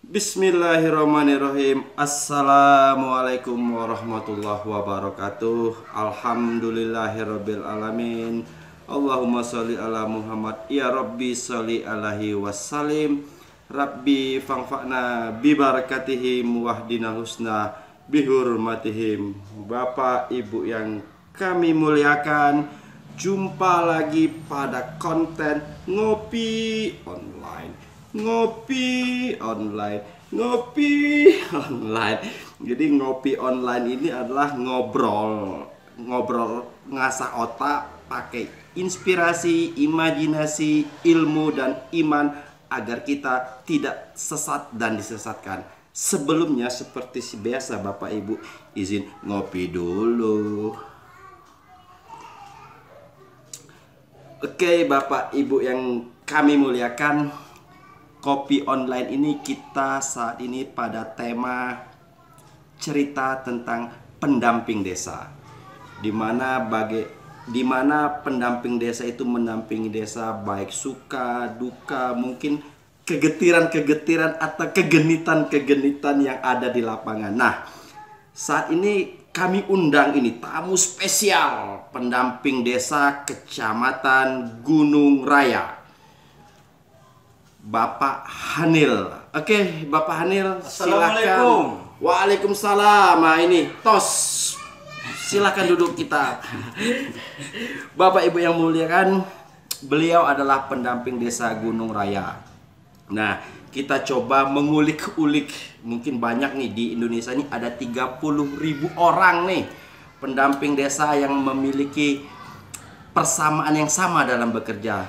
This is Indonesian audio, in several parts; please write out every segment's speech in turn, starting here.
Bismillahirrahmanirrahim. Assalamualaikum warahmatullahi wabarakatuh. Alhamdulillahirabbil alamin. Allahumma sholli ala Muhammad. Ya Rabbi sholli alaihi wasallim. Rabbi fangfa'na bi barakatihim wahdina husna bihurmatihim. Bapak Ibu yang kami muliakan, jumpa lagi pada konten ngopi online. Ngopi online. Jadi ngopi online ini adalah ngobrol ngasah otak, pakai inspirasi, imajinasi, ilmu dan iman agar kita tidak sesat dan disesatkan. Sebelumnya seperti biasa Bapak Ibu izin ngopi dulu. Oke Bapak Ibu yang kami muliakan, kopi online ini kita saat ini pada tema cerita tentang pendamping desa, di mana pendamping desa itu mendampingi desa baik suka duka, mungkin kegetiran atau kegenitan yang ada di lapangan. Nah, saat ini kami undang ini tamu spesial pendamping desa Kecamatan Gunung Raya, Bapak Hanil. Oke, Bapak Hanil, silakan. Waalaikumsalam. Nah, ini tos. Silakan duduk kita. Bapak Ibu yang muliakan, beliau adalah pendamping desa Gunung Raya. Nah, kita coba mengulik-ulik. Mungkin banyak nih di Indonesia ini ada 30.000 orang nih pendamping desa yang memiliki persamaan yang sama dalam bekerja.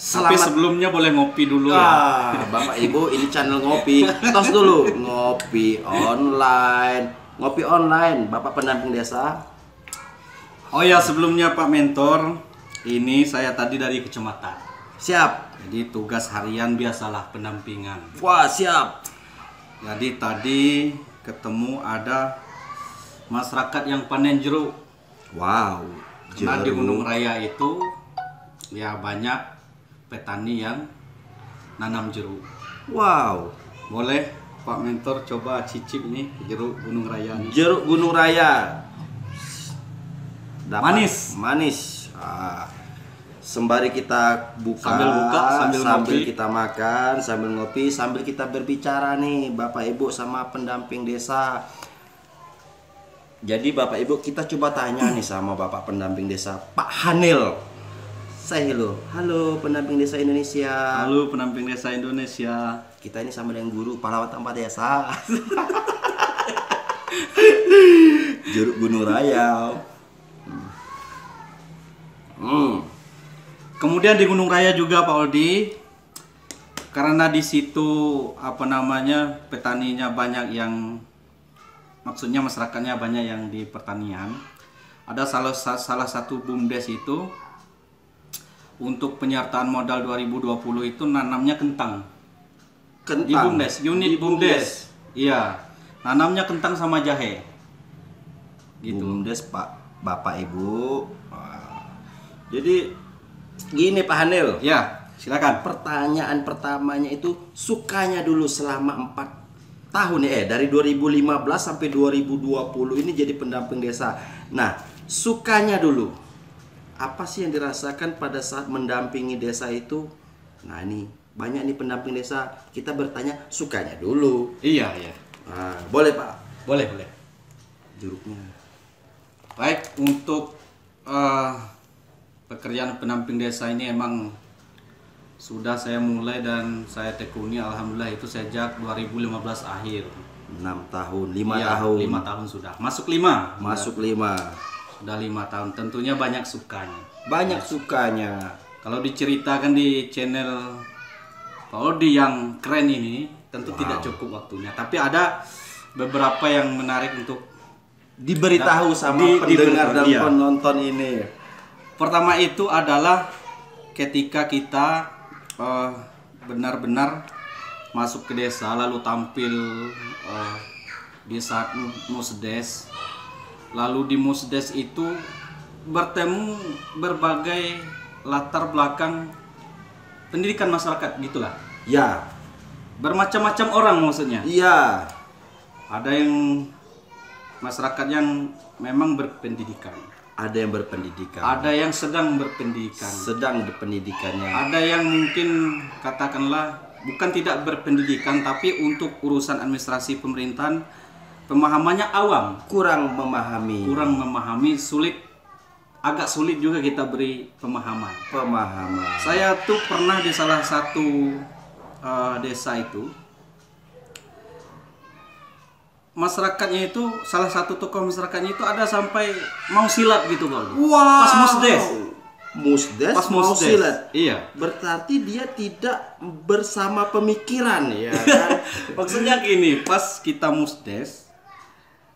Tapi sebelumnya boleh ngopi dulu ya. Bapak Ibu, ini channel ngopi. Tos dulu. Ngopi online. Ngopi online, Bapak pendamping desa. Oh ya, sebelumnya Pak Mentor, ini saya tadi dari kecamatan. Siap. Jadi tugas harian biasalah pendampingan. Wah, siap. Jadi tadi ketemu ada masyarakat yang panen jeruk. Wow. Karena di Gunung Raya itu ya banyak petani yang nanam jeruk. Wow. Boleh Pak Mentor coba cicip ini jeruk Gunung Raya nih. Jeruk Gunung Raya. Manis. Sembari kita sambil ngopi, kita makan, sambil ngopi, sambil kita berbicara nih Bapak Ibu sama pendamping desa. Jadi Bapak Ibu, kita coba tanya nih sama Bapak pendamping desa, Pak Hanil. Say hello. Halo pendamping desa Indonesia. Halo pendamping desa Indonesia. Kita ini sama dengan guru pahlawan tanpa desa. Jeruk Gunung Raya. Kemudian di Gunung Raya juga Pak Oldi, karena di situ petaninya banyak yang, maksudnya masyarakatnya banyak yang di pertanian. Ada salah satu BUMDes itu untuk penyertaan modal 2020 itu nanamnya kentang. Di BUMDes, unit BUMDes. Iya, nanamnya kentang sama jahe. Gitu. BUMDes Bapak Ibu. Jadi gini Pak Hanil. Ya, silakan. Pertanyaan pertamanya itu sukanya dulu selama 4 tahun ya, dari 2015 sampai 2020 ini jadi pendamping desa. Nah, sukanya dulu. Apa sih yang dirasakan pada saat mendampingi desa itu? Nah, ini banyak nih pendamping desa, kita bertanya sukanya dulu. Iya. Nah, boleh Pak? Boleh. Jeruknya. Baik, untuk pekerjaan pendamping desa ini emang sudah saya mulai dan saya tekuni, alhamdulillah itu sejak 2015 akhir. 6 tahun, 5 tahun. 5 tahun sudah. Masuk 5. Masuk 5. Sudah 5 tahun. Tentunya banyak sukanya. Sukanya. Kalau diceritakan di channel Pak Odi yang keren ini, tentu tidak cukup waktunya. Tapi ada beberapa yang menarik untuk diberitahu sama pendengar dan penonton ini. Pertama itu adalah ketika kita benar-benar masuk ke desa, lalu tampil di saat musdes. Lalu di musdes itu bertemu berbagai latar belakang pendidikan masyarakat, gitulah. Ya, bermacam-macam orang maksudnya. Iya. Ada yang masyarakat yang memang berpendidikan. Ada yang berpendidikan. Ada yang sedang berpendidikan. Sedang di pendidikannya. Ada yang mungkin katakanlah bukan tidak berpendidikan, tapi untuk urusan administrasi pemerintahan pemahamannya awam. Kurang memahami. Kurang memahami, agak sulit juga kita beri pemahaman. Saya tuh pernah di salah satu desa itu, masyarakatnya itu, salah satu tokoh masyarakatnya itu ada sampai mau silat gitu Pak. Wow. Pas musdes. Pas Mau musdes. silat. Iya. Berarti dia tidak bersama pemikiran ya kan? Maksudnya gini, pas kita musdes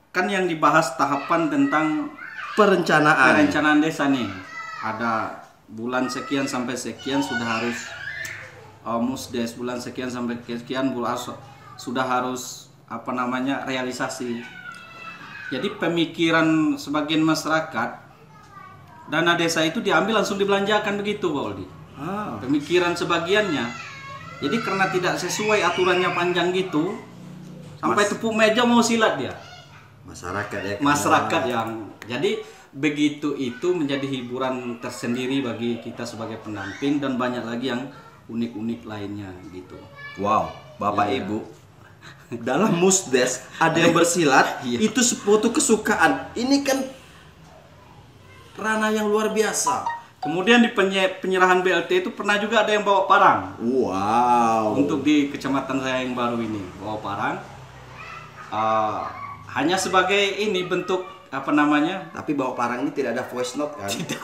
kan yang dibahas tahapan tentang perencanaan desa nih. Ada bulan sekian sampai sekian sudah harus musdes, bulan sekian sampai sekian bulan sudah harus realisasi. Jadi pemikiran sebagian masyarakat, dana desa itu diambil langsung dibelanjakan begitu Pak Aldi. Pemikiran sebagiannya. Jadi karena tidak sesuai aturannya panjang gitu, sampai tepuk meja mau silat dia. Masyarakat yang jadi begitu itu menjadi hiburan tersendiri bagi kita sebagai pendamping, dan banyak lagi yang unik-unik lainnya gitu. Wow, Bapak Ibu, dalam musdes ada yang bersilat. Iya. Itu suatu kesukaan. Ini kan ranah yang luar biasa. Kemudian di penyerahan BLT itu pernah juga ada yang bawa parang. Wow. Untuk di kecamatan saya yang baru ini bawa parang. Hanya sebagai ini bentuk Tapi bawa parang ini tidak ada voice note kan? Tidak.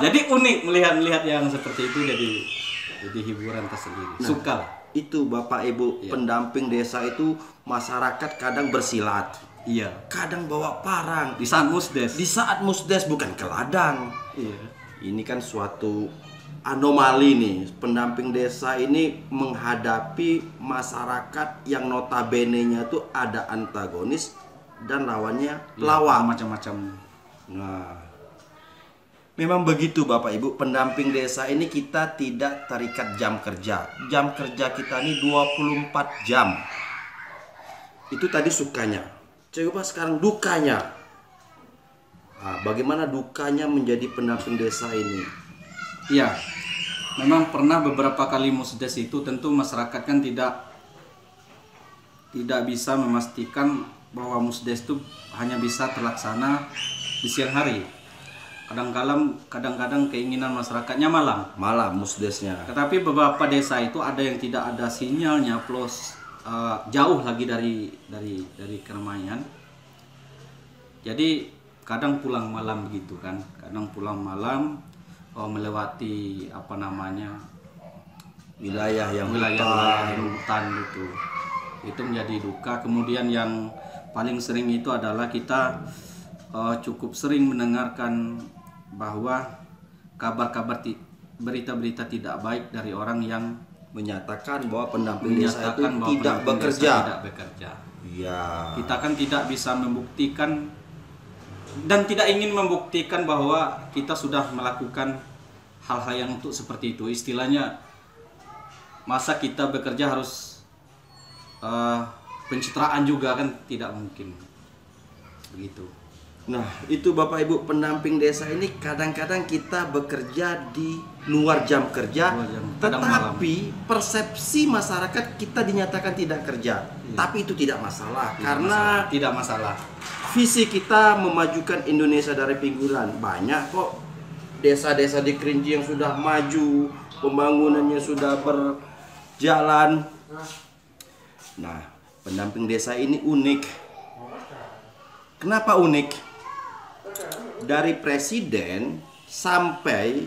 Jadi unik melihat yang seperti itu, jadi hiburan tersendiri. Suka lah. Itu Bapak Ibu, pendamping desa itu masyarakat kadang bersilat. Iya. Kadang bawa parang. Di saat musdes. Di saat musdes, bukan ke ladang. Iya. Ini kan suatu anomali nih. Pendamping desa ini menghadapi masyarakat yang notabene-nya tuh ada antagonis dan lawannya pelawak. Macam-macam. Nah, memang begitu Bapak Ibu, pendamping desa ini kita tidak terikat jam kerja. Jam kerja kita ini 24 jam. Itu tadi sukanya. Coba sekarang dukanya. Nah, bagaimana dukanya menjadi pendamping desa ini? Iya. Memang pernah beberapa kali musdes itu tentu masyarakat kan tidak bisa memastikan bahwa musdes itu hanya bisa terlaksana di siang hari. Kadang-kadang keinginan masyarakatnya malam musdesnya. Tetapi beberapa desa itu ada yang tidak ada sinyalnya, plus jauh lagi dari keramaian. Jadi kadang pulang malam begitu kan. Kadang pulang malam melewati wilayah yang hutan gitu. Itu menjadi duka. Kemudian yang paling sering itu adalah kita cukup sering mendengarkan bahwa kabar-kabar berita-berita tidak baik dari orang yang menyatakan bahwa pendamping desa itu tidak bekerja. Iya. Kita kan tidak bisa membuktikan dan tidak ingin membuktikan bahwa kita sudah melakukan hal-hal yang untuk seperti itu. Istilahnya, masa kita bekerja harus pencitraan juga kan tidak mungkin. Begitu. Nah, itu Bapak Ibu, pendamping desa ini kadang-kadang kita bekerja di luar jam kerja, tetapi persepsi masyarakat kita dinyatakan tidak kerja. Iya. Tapi itu tidak masalah, tidak masalah. Visi kita memajukan Indonesia dari pinggiran. Banyak kok desa-desa di Kerinci yang sudah maju, pembangunannya sudah berjalan. Nah, pendamping desa ini unik. Kenapa unik? Dari presiden sampai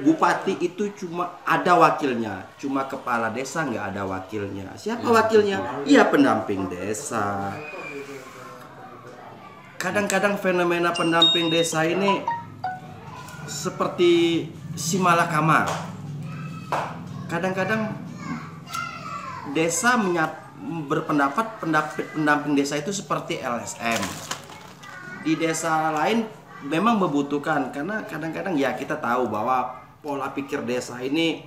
bupati itu cuma ada wakilnya, cuma kepala desa nggak ada wakilnya. Siapa wakilnya? Iya, pendamping desa. Kadang-kadang fenomena pendamping desa ini seperti si malakama. Kadang-kadang desa berpendapat pendamping desa itu seperti LSM. Di desa lain memang membutuhkan, karena kadang-kadang ya kita tahu bahwa pola pikir desa ini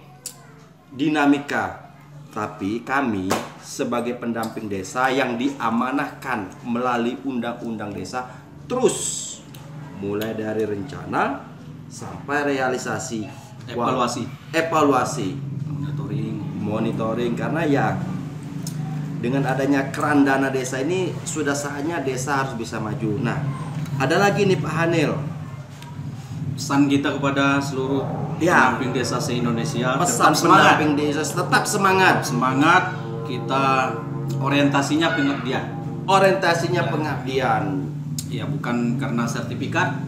dinamika. Tapi kami sebagai pendamping desa yang diamanahkan melalui undang-undang desa terus mulai dari rencana sampai realisasi, evaluasi, monitoring karena ya dengan adanya keran dana desa ini sudah saatnya desa harus bisa maju. Nah, ada lagi nih Pak Hanil, pesan kita kepada seluruh pendamping desa se-Indonesia, pesan pendamping desa tetap semangat. Semangat, kita orientasinya pengabdian. Ya, bukan karena sertifikat,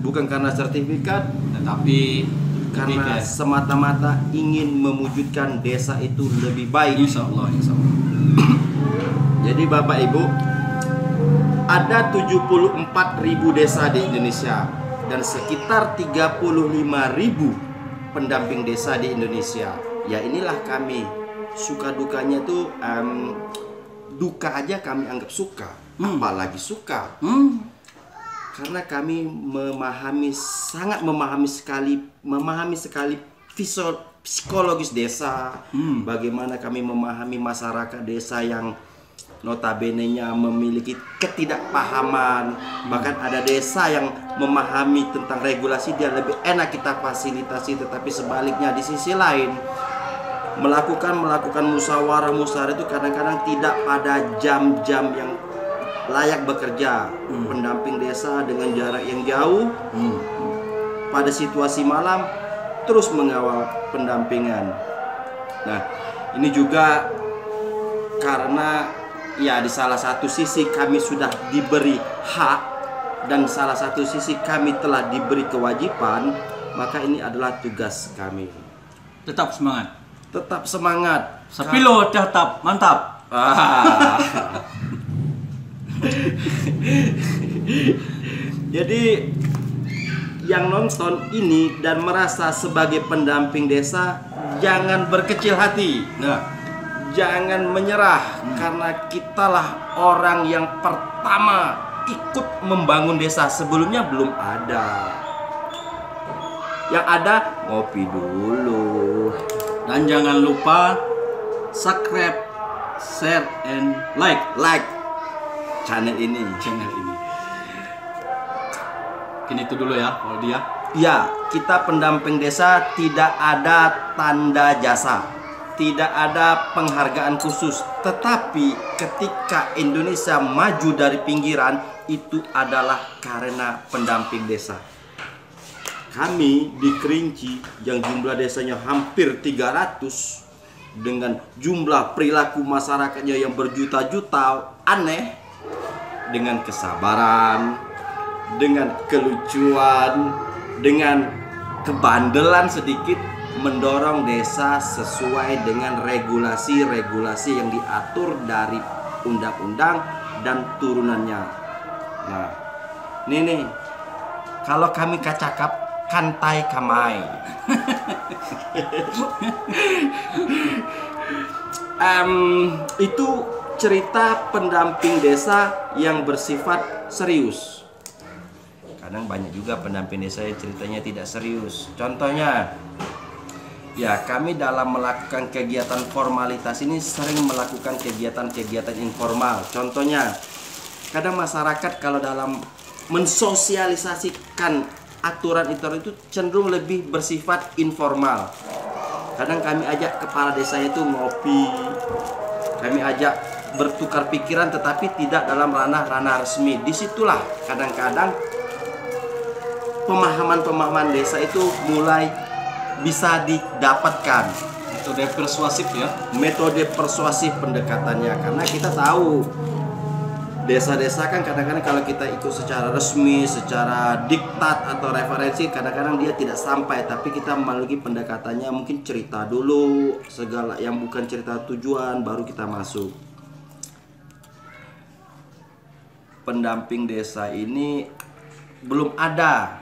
tetapi karena semata-mata ingin mewujudkan desa itu lebih baik. Insya Allah. Jadi Bapak Ibu, ada 74.000 desa di Indonesia dan sekitar 35.000 pendamping desa di Indonesia. Ya inilah kami, suka dukanya tuh duka aja kami anggap suka, apalagi suka. Karena kami sangat memahami sekali psikologis desa. Bagaimana kami memahami masyarakat desa yang notabene-nya memiliki ketidakpahaman. Bahkan ada desa yang memahami tentang regulasi, dia lebih enak kita fasilitasi, tetapi sebaliknya di sisi lain melakukan musyawarah itu kadang-kadang tidak pada jam-jam yang layak bekerja. Pendamping desa dengan jarak yang jauh, pada situasi malam terus mengawal pendampingan. Nah, ini juga karena ya di salah satu sisi kami sudah diberi hak dan salah satu sisi kami telah diberi kewajiban, maka ini adalah tugas kami. Tetap semangat. Sapilo tetap mantap. Jadi yang nonton ini dan merasa sebagai pendamping desa, jangan berkecil hati. Jangan menyerah, karena kitalah orang yang pertama ikut membangun desa. Sebelumnya belum ada. Yang ada ngopi dulu. Dan jangan lupa subscribe, share, and like channel ini. Mungkin itu dulu ya, kalau dia. Ya, kita pendamping desa tidak ada tanda jasa, tidak ada penghargaan khusus. Tetapi ketika Indonesia maju dari pinggiran, itu adalah karena pendamping desa. Kami di Kerinci yang jumlah desanya hampir 300 dengan jumlah perilaku masyarakatnya yang berjuta-juta aneh, dengan kesabaran, dengan kelucuan, dengan kebandelan sedikit, mendorong desa sesuai dengan regulasi-regulasi yang diatur dari undang-undang dan turunannya. Nah, ini kalau kami kacakap kantai kamai. Itu cerita pendamping desa yang bersifat serius. Kadang banyak juga pendamping desa yang ceritanya tidak serius. Contohnya, ya kami dalam melakukan kegiatan formalitas ini sering melakukan kegiatan-kegiatan informal. Contohnya, kadang masyarakat kalau dalam mensosialisasikan aturan itu cenderung lebih bersifat informal. Kadang kami ajak kepala desa itu ngopi, kami ajak bertukar pikiran, tetapi tidak dalam ranah resmi. Disitulah kadang-kadang pemahaman desa itu mulai bisa didapatkan. Metode persuasif ya. Metode persuasif pendekatannya, karena kita tahu desa-desa kan kadang-kadang kalau kita ikut secara resmi, secara diktat atau referensi, kadang-kadang dia tidak sampai. Tapi kita melalui pendekatannya, mungkin cerita dulu segala yang bukan cerita tujuan, baru kita masuk. Pendamping desa ini belum ada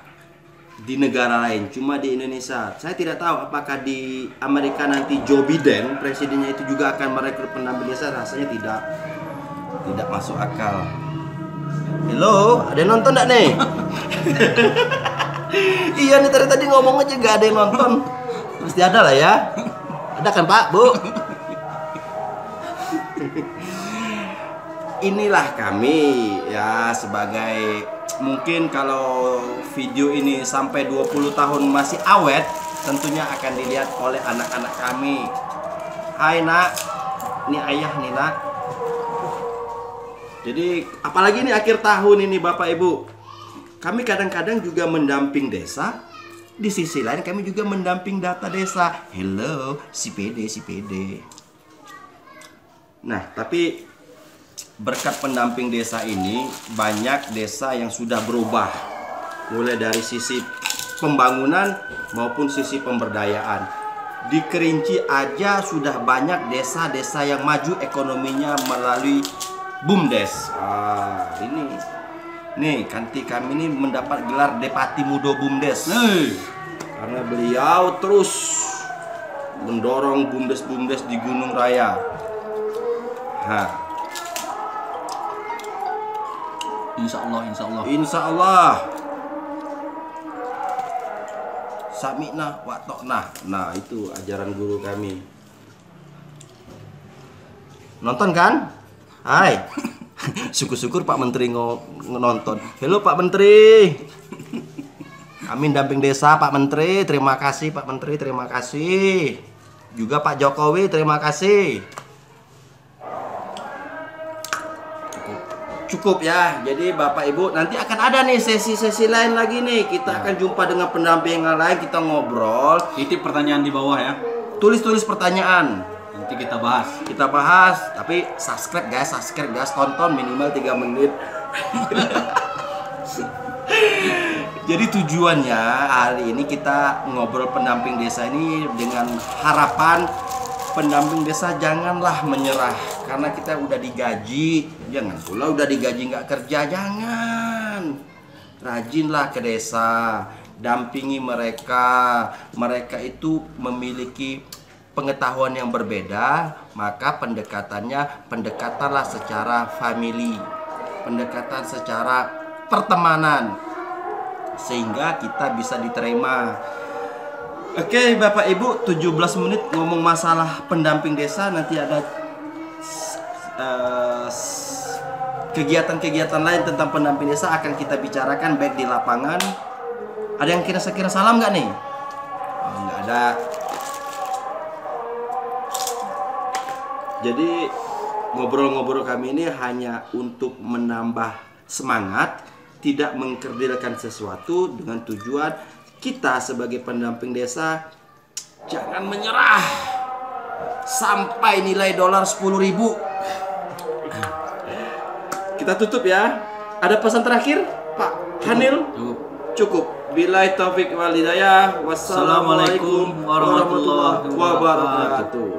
di negara lain, cuma di Indonesia. Saya tidak tahu apakah di Amerika nanti Joe Biden, presidennya itu juga akan merekrut pendamping desa. Rasanya tidak masuk akal. Halo, ada yang nonton enggak nih? Iya nih, tadi ngomong aja gak ada yang nonton. Pasti ada lah ya. Ada kan Pak, Bu? Inilah kami ya, sebagai mungkin kalau video ini sampai 20 tahun masih awet, tentunya akan dilihat oleh anak-anak kami. Hai nak, ini ayah nih nak. Jadi apalagi ini akhir tahun ini Bapak Ibu, kami kadang-kadang juga mendamping desa. Di sisi lain kami juga mendamping data desa. Hello, si PD. Nah, tapi berkat pendamping desa ini, banyak desa yang sudah berubah. Mulai dari sisi pembangunan maupun sisi pemberdayaan. Di Kerinci aja sudah banyak desa-desa yang maju ekonominya melalui BUMDes. Ini. Nih, kanti kami ini mendapat gelar Depati Mudo BUMDes. Karena beliau terus mendorong BUMDes di Gunung Raya. Insya Allah. Insya Allah. Sami'na wa ta'na. Nah, itu ajaran guru kami. Nonton kan? Hai. Syukur-syukur Pak Menteri nonton. Halo Pak Menteri. Kami damping desa Pak Menteri. Terima kasih Pak Menteri, terima kasih. Juga Pak Jokowi, terima kasih. Cukup ya. Jadi Bapak Ibu, nanti akan ada nih sesi-sesi lain lagi nih. Kita akan jumpa dengan pendamping yang lain, kita ngobrol. Titip pertanyaan di bawah ya. Tulis-tulis pertanyaan. Nanti kita bahas. Tapi subscribe guys, tonton minimal 3 menit. Jadi tujuannya hari ini kita ngobrol pendamping desa ini dengan harapan pendamping desa janganlah menyerah, karena kita udah digaji. Jangan pula udah digaji nggak kerja, jangan. Rajinlah ke desa, dampingi mereka. Mereka itu memiliki pengetahuan yang berbeda, maka pendekatanlah secara family, pendekatan secara pertemanan, sehingga kita bisa diterima. Oke Bapak Ibu, 17 menit ngomong masalah pendamping desa. Nanti ada kegiatan-kegiatan lain tentang pendamping desa akan kita bicarakan baik di lapangan. Ada yang kira-kira salam nggak nih? Nggak ada. Jadi ngobrol-ngobrol kami ini hanya untuk menambah semangat, tidak mengkerdilkan sesuatu, dengan tujuan kita sebagai pendamping desa jangan menyerah sampai nilai dolar 10.000. Kita tutup ya. Ada pesan terakhir Pak Hanil? Cukup. Billahi taufik wal hidayah. Wassalamualaikum warahmatullahi wabarakatuh.